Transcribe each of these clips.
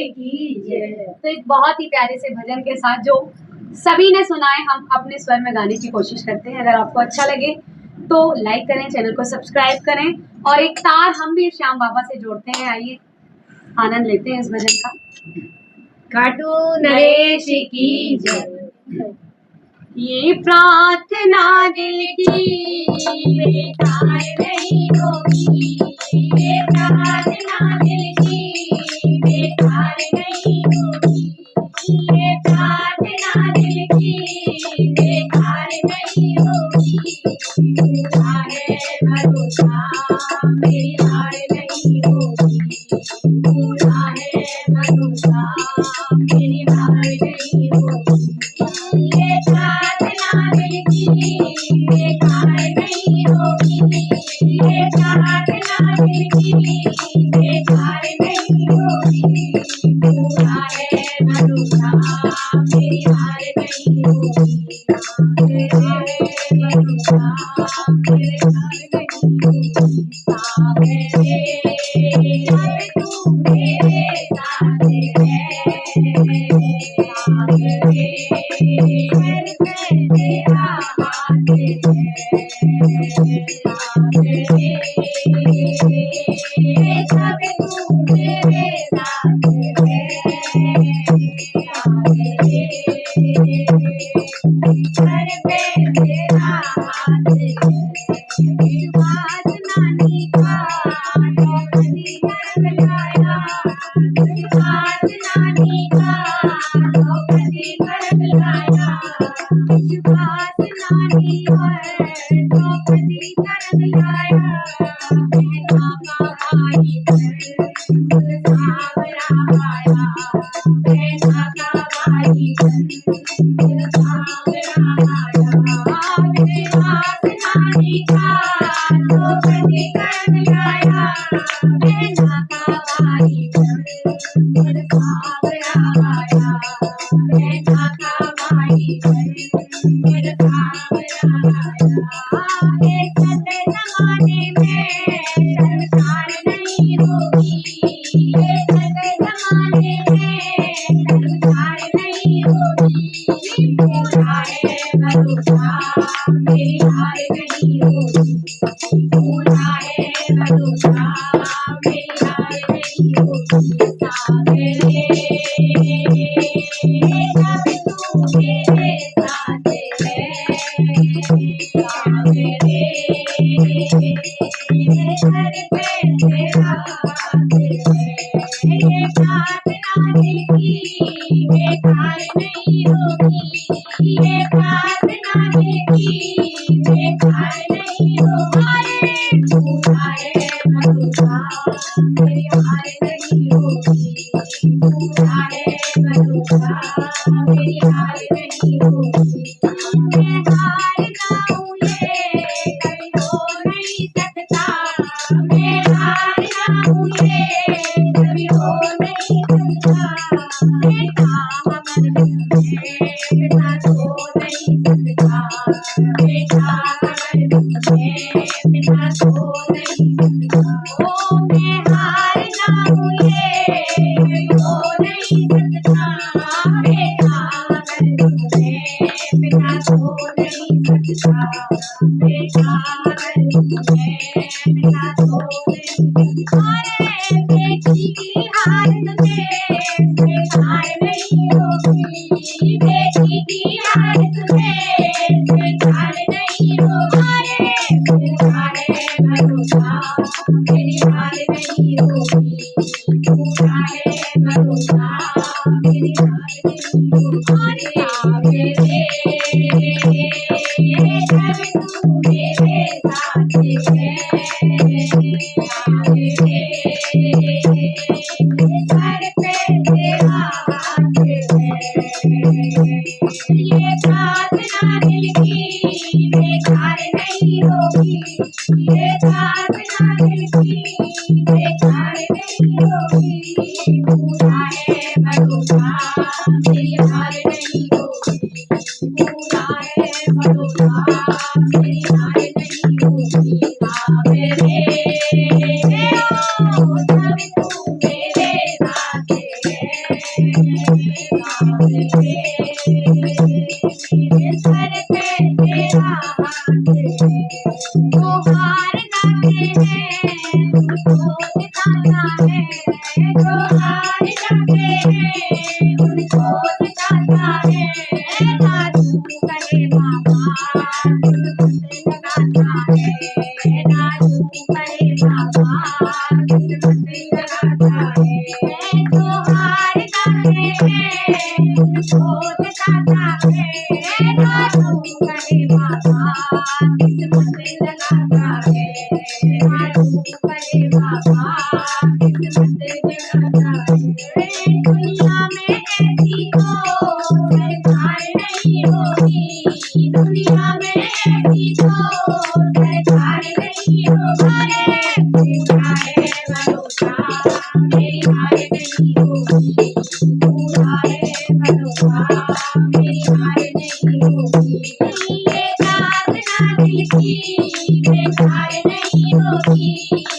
की जय। तो एक बहुत ही प्यारे से भजन के साथ जो सभी ने सुना है, हम अपने स्वर में गाने की कोशिश करते हैं। अगर आपको अच्छा लगे तो लाइक करें, चैनल को सब्सक्राइब करें और एक तार हम भी श्याम बाबा से जोड़ते हैं। आइए आनंद लेते हैं इस भजन का। खाटू नरेश की जय। ये प्रार्थना दिल की बेकार नहीं होगी, ये प्रार्थना दिल की बेकार नहीं होगी, ये प्रार्थना दिल की बेकार नहीं होगी। पूरा है भरोसा मेरी हार नहीं होगी, पूरा है भरोसा मेरी हार नहीं होगी। ये प्रार्थना दिल की बेकार नहीं होगी, ये प्रार्थना दिल की बेकार नहीं होगी। पूरा है भरोसा मेरी हार नहीं होगी, पूरा है भरोसा मेरी हार नहीं होगी। सावरे तू मेरे साथ है, सावरे तेरा हाथ है, सावरे सब तू मेरे साथ है, सावरे घर पे तेरा हाथ है। विश्वास नानी का नौकरी कर लाया, विश्वास नानी का नौकरी कर लाया, विश्वास नानी पर नौकरी कर लाया। बहना का भाई पर सावरा आया, बहना का भाई पर सावरा आया। विश्वास नानी का नौकरी कर लाया, बहना का भाई पर सावरा आया, बहना का भाई पर सावरा आया। एक जमाने में संसार नहीं होगी, एक जमाने में संसार नहीं होगी। पूरा है भरोसा मेरी हार नहीं होगी, पूरा है भरोसा मेरी हार नहीं होगी। सावरे सब तू मेरे साथ है, सावरे घर पे तेरा हाथ है। ये प्रार्थना दिल की बेकार नहीं होगी, ये प्रार्थना दिल की बेकार नहीं होगी। पूरा है भरोसा मेरी हार नहीं होगी, पूरा है भरोसा मेरी हार नहीं होगी। मैं हार जाऊं ये कभी हो नहीं सकता, मैं हार जाऊं ये कभी हो नहीं सकता। बेटा अमर है बेटा सो नहीं सकता, बेटा अमर है बेटा सो नहीं सकता। ओ मैं हार जाऊं ये कभी हो नहीं सकता, बेटा अमर है बेटा सो नहीं सकता, बेटा अमर है बेटा सो नहीं सकता। अरे बेटी की हालत में बेकार नहीं होगी, बेटी की हालत में बेकार नहीं होगी। पूरा है भरोसा मेरी हार नहीं होगी, पूरा है भरोसा मेरी हार नहीं होगी। सावरे सब तू मेरे साथ है, सावरे घर पे तेरा हाथ है। ये प्रार्थना दिल की बेकार नहीं होगी, ये प्रार्थना दिल की बेकार नहीं होगी। पूरा है भरोसा मेरी हार नहीं होगी, पूरा है भरोसा मेरी हार नहीं होगी। सावरे सब तू मेरे साथ है, हार जाते हैं उनको जिताता है दादू कहे बाबा किस्मत लगाता है दादू कहे बाबा किस्मत लगाता है जो हार जाते हैं उनको जिताता है दादू कहे बाबा किस्मत लगाता है दादू कहे बाबा किस्मत लगाता है दुनिया में ऐसी तो सरकार नहीं होगी दुनिया में ऐसी तो सरकार नहीं होगी पूरा है भरोसा मेरी हार नहीं होगी पूरा है भरोसा मेरी हार नहीं होगी ये साधना दिल की बेकार नहीं होगी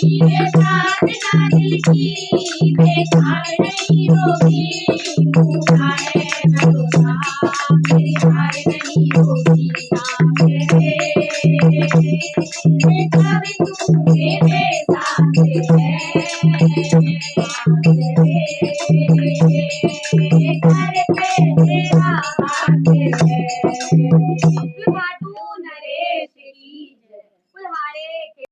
ये साधना दिल की बेकार नहीं होगी पूरा है भरोसा मेरी हार नहीं होगी देखा भी तू मेरे साथ है